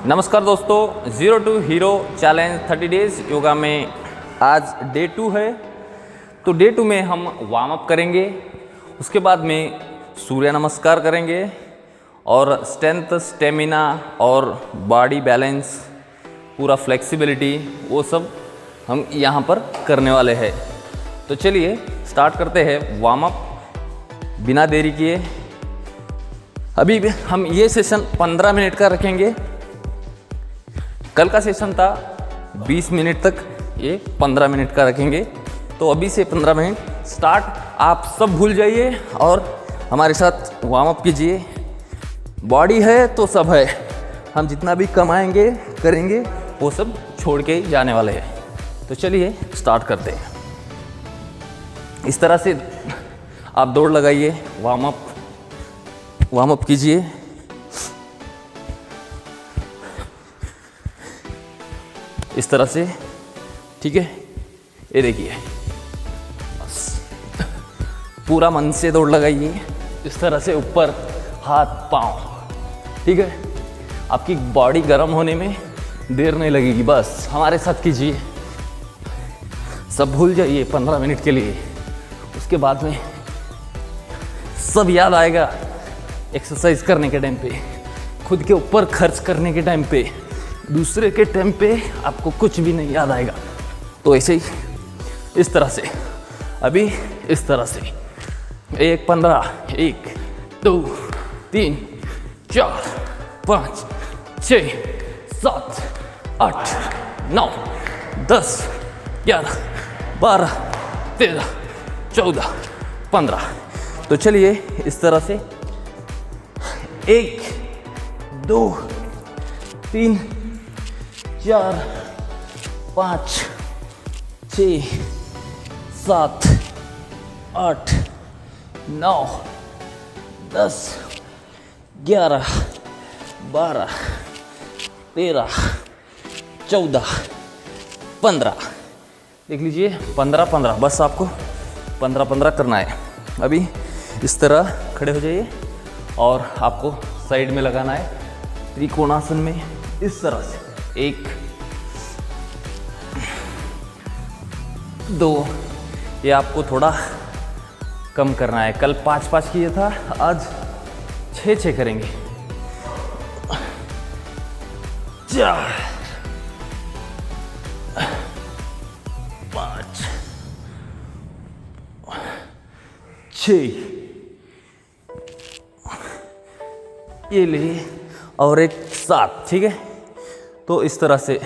नमस्कार दोस्तों, zero to hero challenge 30 days yoga में आज डे 2 है। तो डे 2 में हम वार्म अप करेंगे, उसके बाद में सूर्य नमस्कार करेंगे और स्ट्रेंथ, स्टेमिना और बॉडी बैलेंस, पूरा फ्लेक्सिबिलिटी, वो सब हम यहाँ पर करने वाले हैं। तो चलिए स्टार्ट करते हैं वार्म अप बिना देरी किए। अभी हम ये सेशन 15 मिनट का रखेंगे। कल का सेशन था 20 मिनट तक, ये 15 मिनट का रखेंगे। तो अभी से 15 मिनट स्टार्ट। आप सब भूल जाइए और हमारे साथ वार्म अप कीजिए। बॉडी है तो सब है, हम जितना भी कमाएंगे करेंगे वो सब छोड़ के ही जाने वाले हैं। तो चलिए स्टार्ट करते हैं। इस तरह से आप दौड़ लगाइए, वार्म अप कीजिए। इस तरह से, ठीक है। ये देखिए, पूरा मन से दौड़ लगाइए। इस तरह से ऊपर हाथ पांव, ठीक है। आपकी बॉडी गर्म होने में देर नहीं लगेगी, बस हमारे साथ कीजिए। सब भूल जाइए 15 मिनट के लिए, उसके बाद में सब याद आएगा। एक्सरसाइज करने के टाइम पे, खुद के ऊपर खर्च करने के टाइम पे, दूसरे के टाइम पे आपको कुछ भी नहीं याद आएगा। तो ऐसे ही इस तरह से, अभी इस तरह से 1 15 1 2 3 4 5 6 7 8 9 10 11 12 13 14 15। तो चलिए इस तरह से 1 2 3 4 5 6 7 8 9 10 11 12 13 14 15। देख लीजिए 15 15, बस आपको 15 15 करना है। अभी इस तरह खड़े हो जाइए और आपको साइड में लगाना है त्रिकोणासन में, इस तरह से 1 2। ये आपको थोड़ा कम करना है। कल 5 5 किया था, आज 6 6 करेंगे। 4 5 6, ये ले, और एक 7, ठीक है। तो इस तरह से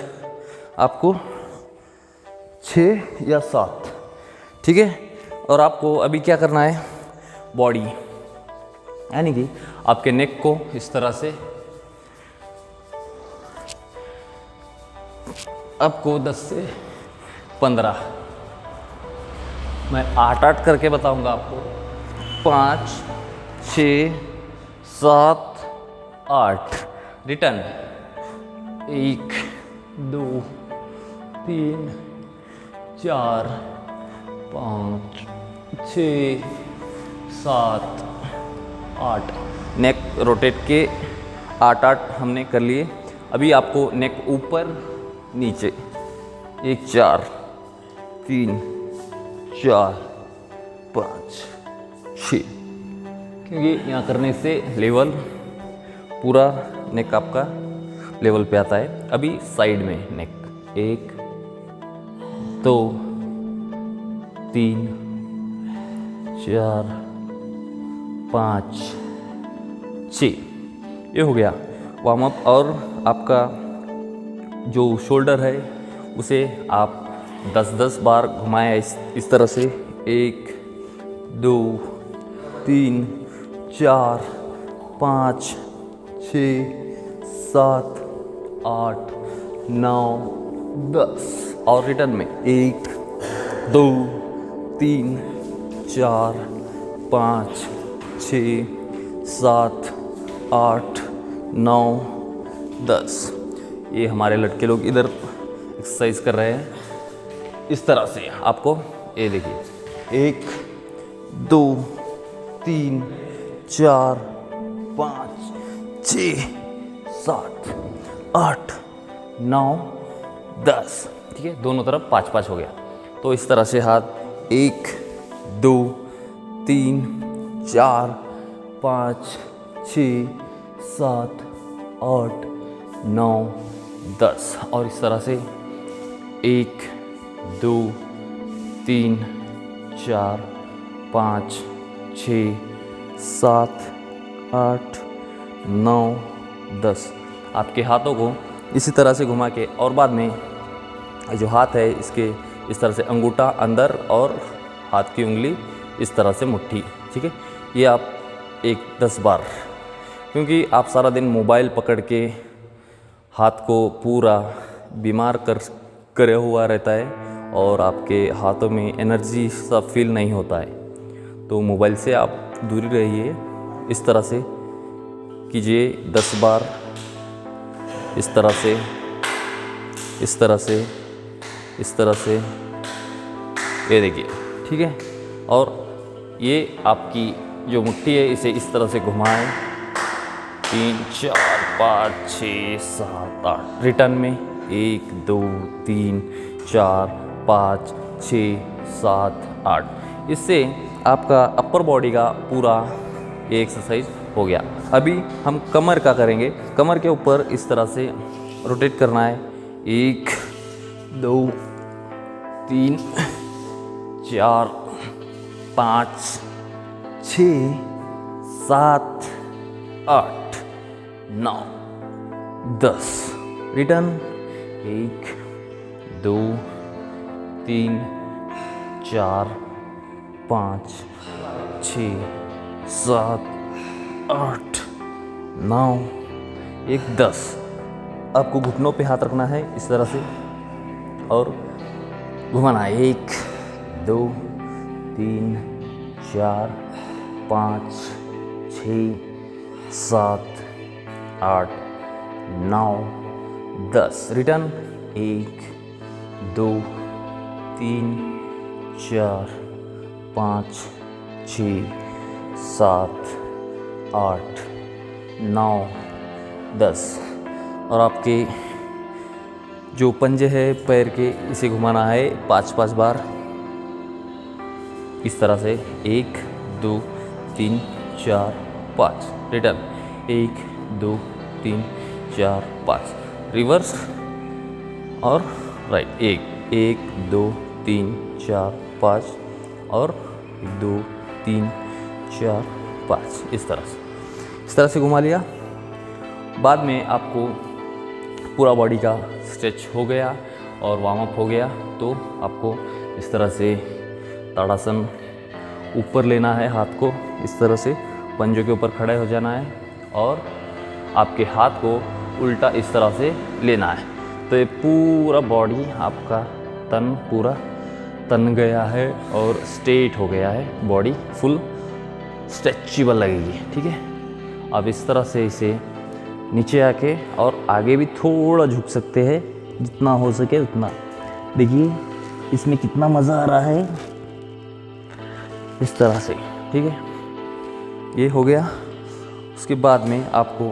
आपको 6 या 7, ठीक है। और आपको अभी क्या करना है, बॉडी यानी कि आपके नेक को इस तरह से आपको 10 से 15, मैं 8 करके बताऊंगा आपको। 5 6 7 8, रिटर्न 1 2 3 4 5 6 7 8। नेक रोटेट के 8 हमने कर लिए। अभी आपको नेक ऊपर नीचे 1 4 3 4 5 6, क्योंकि यहाँ करने से लेवल पूरा नेक आपका लेवल पे आता है। अभी साइड में नेक 1 2 3 4 5 6, ये हो गया वार्म अप। और आपका जो शोल्डर है उसे आप 10 बार घुमाएं इस तरह से। 1 2 3 4 5 6 7 8 9 10, और रिटर्न में 1 2 3 4 5 6 7 8 9 10। ये हमारे लड़के लोग इधर एक्सरसाइज कर रहे हैं। इस तरह से आपको, ये देखिए, 1 2 3 4 5 6 7 8 9 10। ठीक है, दोनों तरफ 5-5 हो गया। तो इस तरह से हाथ 1 2 3 4 5 6 7 8 9 10 और इस तरह से 1 2 3 4 5 6 7 8 9 10। आपके हाथों को इसी तरह से घुमा के, और बाद में जो हाथ है इसके इस तरह से अंगूठा अंदर और हाथ की उंगली इस तरह से मुट्ठी। ठीक है, ये आप 10 बार, क्योंकि आप सारा दिन मोबाइल पकड़ के हाथ को पूरा बीमार करे हुआ रहता है और आपके हाथों में एनर्जी सा फील नहीं होता है। तो मोबाइल से आप दूरी रहिए। इस तरह से कीजिए 10 बार, इस तरह से, इस तरह से, इस तरह से, ये देखिए। ठीक है, और ये आपकी जो मुट्ठी है इसे इस तरह से घुमाएं 3 4 5 6 7 8। रिटर्न में 1 2 3 4 5 6 7 8। इससे आपका अपर बॉडी का पूरा ये एक्सरसाइज हो गया। अभी हम कमर का करेंगे। कमर के ऊपर इस तरह से रोटेट करना है 1 2 3 4 5 6 7 8 9 10। रिटर्न 1 2 3 4 5 6 7 8 9 1 10। आपको घुटनों पे हाथ रखना है इस तरह से और घुमाना है 1 2 3 4 5 6 7 8 9 10। रिटर्न 1 2 3 4 5 6 7 8 9 10। और आपके जो पंजे है पैर के इसे घुमाना है 5-5 बार इस तरह से 1 2 3 4 5। रिटर्न 1 2 3 4 5। रिवर्स और राइट 1 2 3 4 5 और 2 3 4 5। इस तरह से घुमा लिया। बाद में आपको पूरा बॉडी का स्ट्रेच हो गया और वार्म अप हो गया। तो आपको इस तरह से ताड़ासन ऊपर लेना है, हाथ को इस तरह से पंजों के ऊपर खड़े हो जाना है और आपके हाथ को उल्टा इस तरह से लेना है। तो ये पूरा बॉडी आपका तन पूरा तन गया है और स्ट्रेट हो गया है, बॉडी फुल स्ट्रेचेबल लगेगी। ठीक है, अब इस तरह से इसे नीचे आके और आगे भी थोड़ा झुक सकते हैं जितना हो सके उतना। देखिए इसमें कितना मज़ा आ रहा है इस तरह से। ठीक है, ये हो गया। उसके बाद में आपको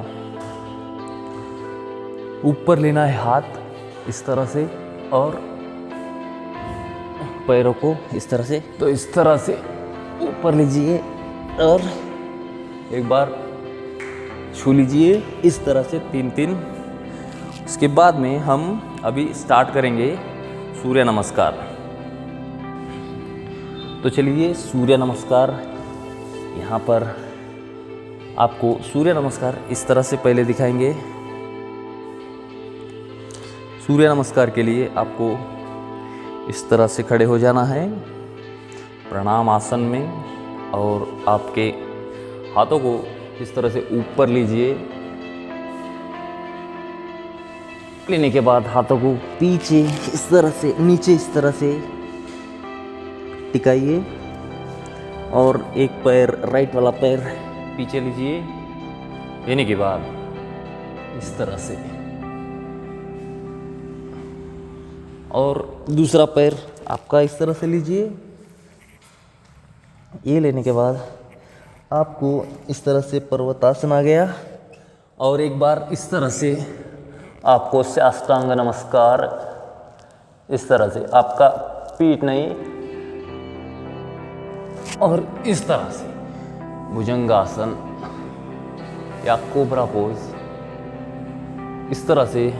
ऊपर लेना है हाथ इस तरह से और पैरों को इस तरह से। तो इस तरह से ऊपर लीजिए और एक बार छू लीजिए इस तरह से 3-3। उसके बाद में हम अभी स्टार्ट करेंगे सूर्य नमस्कार। तो चलिए सूर्य नमस्कार, यहाँ पर आपको सूर्य नमस्कार इस तरह से पहले दिखाएंगे। सूर्य नमस्कार के लिए आपको इस तरह से खड़े हो जाना है प्रणाम आसन में और आपके हाथों को इस तरह से ऊपर लीजिए। लेने के बाद हाथों को पीछे इस तरह से, नीचे इस तरह से टिकाइए और एक पैर, राइट वाला पैर पीछे लीजिए। लेने के बाद इस तरह से और दूसरा पैर आपका इस तरह से लीजिए। ये लेने के बाद आपको इस तरह से पर्वतासन आ गया और एक बार इस तरह से आपको साष्टांग नमस्कार, इस तरह से आपका पीठ नहीं और इस तरह से भुजंगासन या कोबरा पोज, इस तरह से।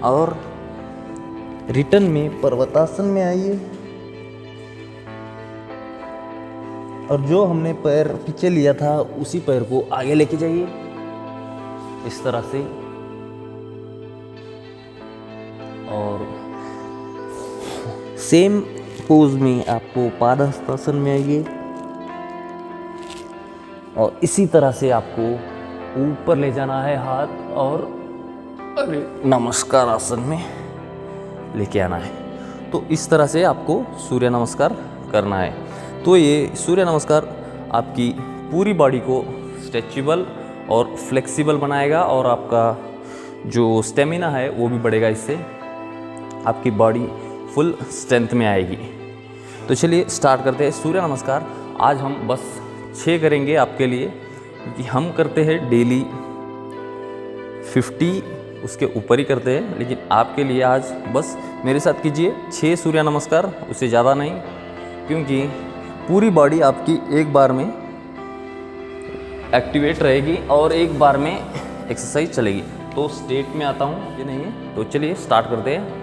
और रिटर्न में पर्वतासन में आइए और जो हमने पैर पीछे लिया था उसी पैर को आगे लेके जाइए इस तरह से। और सेम पोज में आपको पादहस्तासन में आइए और इसी तरह से आपको ऊपर ले जाना है हाथ और नमस्कार आसन में लेके आना है। तो इस तरह से आपको सूर्य नमस्कार करना है। तो ये सूर्य नमस्कार आपकी पूरी बॉडी को स्ट्रेचेबल और फ्लेक्सिबल बनाएगा और आपका जो स्टेमिना है वो भी बढ़ेगा। इससे आपकी बॉडी फुल स्ट्रेंथ में आएगी। तो चलिए स्टार्ट करते हैं सूर्य नमस्कार। आज हम बस 6 करेंगे आपके लिए, क्योंकि हम करते हैं डेली 50 उसके ऊपर ही करते हैं, लेकिन आपके लिए आज बस मेरे साथ कीजिए 6 सूर्य नमस्कार, उससे ज़्यादा नहीं, क्योंकि पूरी बॉडी आपकी एक बार में एक्टिवेट रहेगी और एक बार में एक्सरसाइज चलेगी। तो स्टेट में आता हूँ ये नहीं है। तो चलिए स्टार्ट करते हैं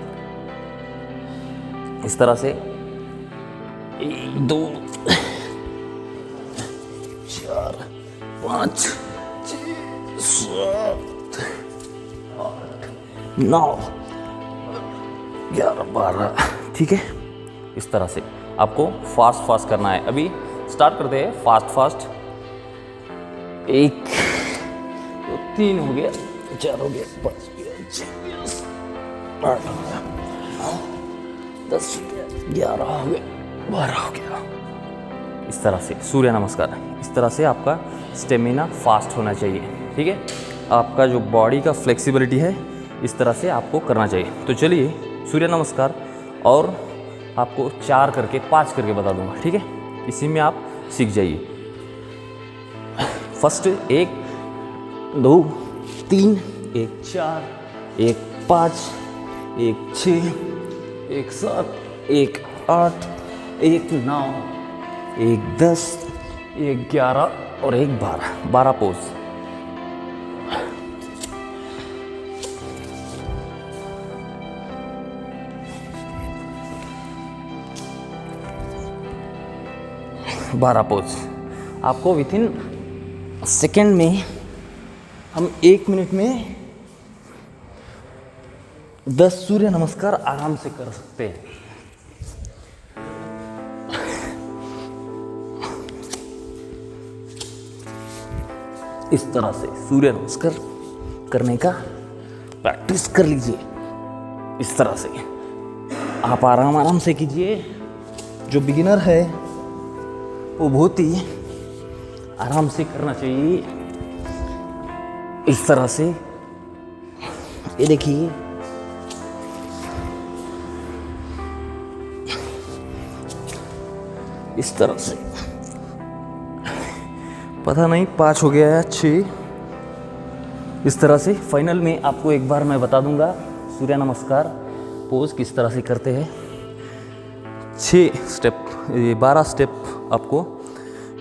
इस तरह से। 1 2 4 5 6 7 8 9 11 12। ठीक है, इस तरह से आपको फास्ट करना है। अभी स्टार्ट करते हैं फास्ट। 1 2 3 हो गया, 4 हो गया, 5 हो गया, 6 हो गया, 8 हो गया, 10 हो गया, 11 हो गया, 12 हो गया। इस तरह से सूर्य नमस्कार, इस तरह से आपका स्टेमिना फास्ट होना चाहिए। ठीक है, आपका जो बॉडी का फ्लेक्सिबिलिटी है इस तरह से आपको करना चाहिए। तो चलिए सूर्य नमस्कार, और आपको 4 करके 5 करके बता दूंगा। ठीक है, इसी में आप सीख जाइए। फर्स्ट 1 2 3 1 4 1 5 1 6 1 7 1 8 1 9 1 10 1 11 और 1 12 पोज। पोज आपको विथिन सेकेंड में, हम 1 मिनट में 10 सूर्य नमस्कार आराम से कर सकते हैं। इस तरह से सूर्य नमस्कार करने का प्रैक्टिस कर लीजिए। इस तरह से आप आराम से कीजिए। जो बिगिनर है वो बहुत ही आराम से करना चाहिए। इस तरह से ये देखिए, इस तरह से पता नहीं 5 हो गया या 6। इस तरह से फाइनल में आपको एक बार मैं बता दूंगा सूर्य नमस्कार पोज किस तरह से करते हैं। 6 स्टेप, ये 12 स्टेप आपको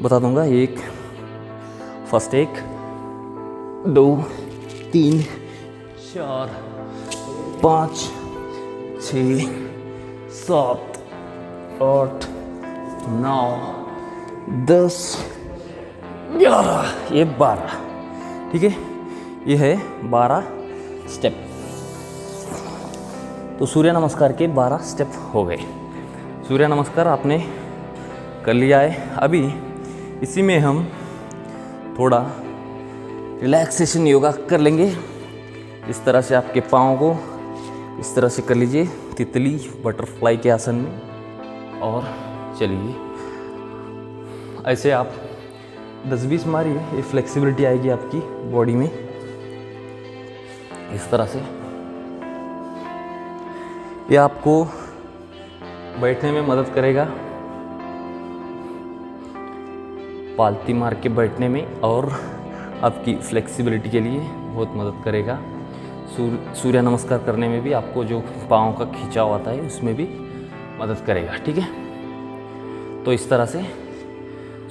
बता दूंगा। फर्स्ट 1 2 3 4 5 6 7 8 9 10 11, ये 12। ठीक है, ये है 12 स्टेप। तो सूर्य नमस्कार के 12 स्टेप हो गए। सूर्य नमस्कार आपने कर लिया है। अभी इसी में हम थोड़ा रिलैक्सेशन योगा कर लेंगे। इस तरह से आपके पाँव को इस तरह से कर लीजिए, तितली बटरफ्लाई के आसन में। और चलिए ऐसे आप 10-20 मारिए, ये फ्लेक्सिबिलिटी आएगी आपकी बॉडी में। इस तरह से ये आपको बैठने में मदद करेगा, पालती मार के बैठने में, और आपकी फ्लेक्सिबिलिटी के लिए बहुत मदद करेगा सूर्य नमस्कार करने में भी आपको जो पाँव का खिंचाव आता है उसमें भी मदद करेगा। ठीक है, तो इस तरह से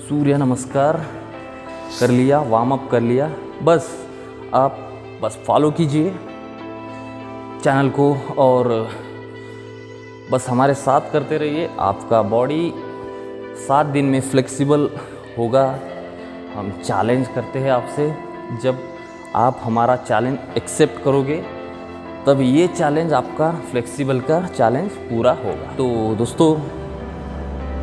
सूर्य नमस्कार कर लिया, वार्म अप कर लिया। बस आप फॉलो कीजिए चैनल को और बस हमारे साथ करते रहिए। आपका बॉडी 7 दिन में फ्लेक्सिबल होगा। हम चैलेंज करते हैं आपसे, जब आप हमारा चैलेंज एक्सेप्ट करोगे तब ये चैलेंज आपका फ्लेक्सिबल का चैलेंज पूरा होगा। तो दोस्तों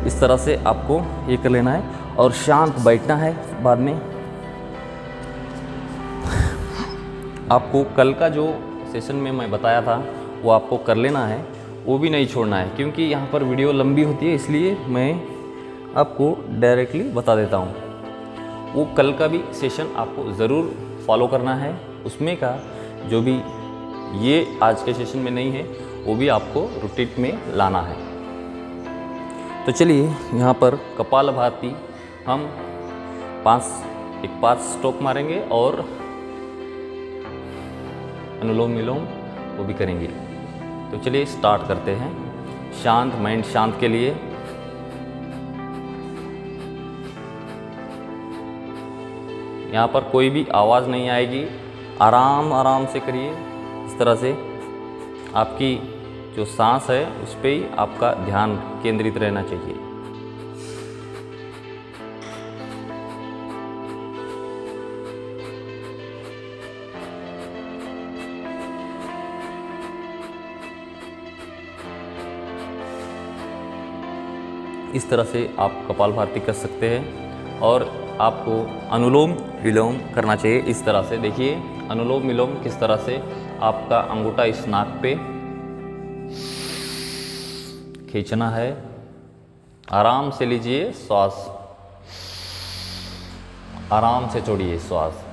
इस तरह से आपको ये कर लेना है और शांत बैठना है। बाद में आपको कल का जो सेशन में मैं बताया था वो आपको कर लेना है, वो भी नहीं छोड़ना है, क्योंकि यहाँ पर वीडियो लंबी होती है, इसलिए मैं आपको डायरेक्टली बता देता हूँ। वो कल का भी सेशन आपको ज़रूर फॉलो करना है। उसमें का जो भी ये आज के सेशन में नहीं है वो भी आपको रूटीन में लाना है। तो चलिए यहाँ पर कपालभाति हम 5 स्ट्रोक मारेंगे और अनुलोम विलोम वो भी करेंगे। तो चलिए स्टार्ट करते हैं। शांत माइंड शांत के लिए यहाँ पर कोई भी आवाज़ नहीं आएगी। आराम से करिए। इस तरह से आपकी जो सांस है उस पर ही आपका ध्यान केंद्रित रहना चाहिए। इस तरह से आप कपालभाति कर सकते हैं और आपको अनुलोम विलोम करना चाहिए। इस तरह से देखिए अनुलोम विलोम किस तरह से आपका अंगूठा इस नाक पे खींचना है। आराम से लीजिए श्वास, आराम से छोड़िए श्वास।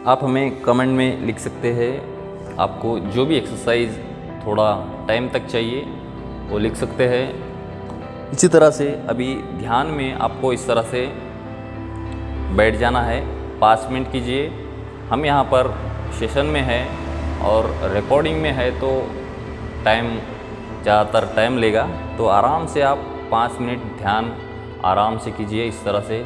आप हमें कमेंट में लिख सकते हैं, आपको जो भी एक्सरसाइज थोड़ा टाइम तक चाहिए वो लिख सकते हैं। इसी तरह से अभी ध्यान में आपको इस तरह से बैठ जाना है। 5 मिनट कीजिए। हम यहाँ पर सेशन में है और रिकॉर्डिंग में है तो टाइम ज़्यादातर टाइम लेगा, तो आराम से आप 5 मिनट ध्यान आराम से कीजिए। इस तरह से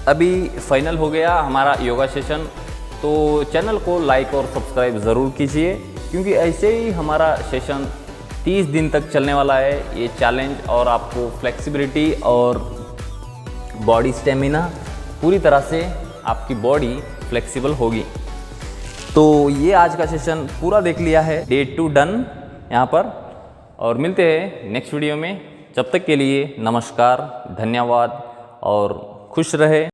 अभी फाइनल हो गया हमारा योगा सेशन। तो चैनल को लाइक और सब्सक्राइब ज़रूर कीजिए, क्योंकि ऐसे ही हमारा सेशन 30 दिन तक चलने वाला है ये चैलेंज, और आपको फ्लेक्सिबिलिटी और बॉडी स्टेमिना पूरी तरह से आपकी बॉडी फ्लेक्सिबल होगी। तो ये आज का सेशन पूरा देख लिया है, डे 2 डन यहाँ पर, और मिलते हैं नेक्स्ट वीडियो में। जब तक के लिए नमस्कार, धन्यवाद और खुश रहे।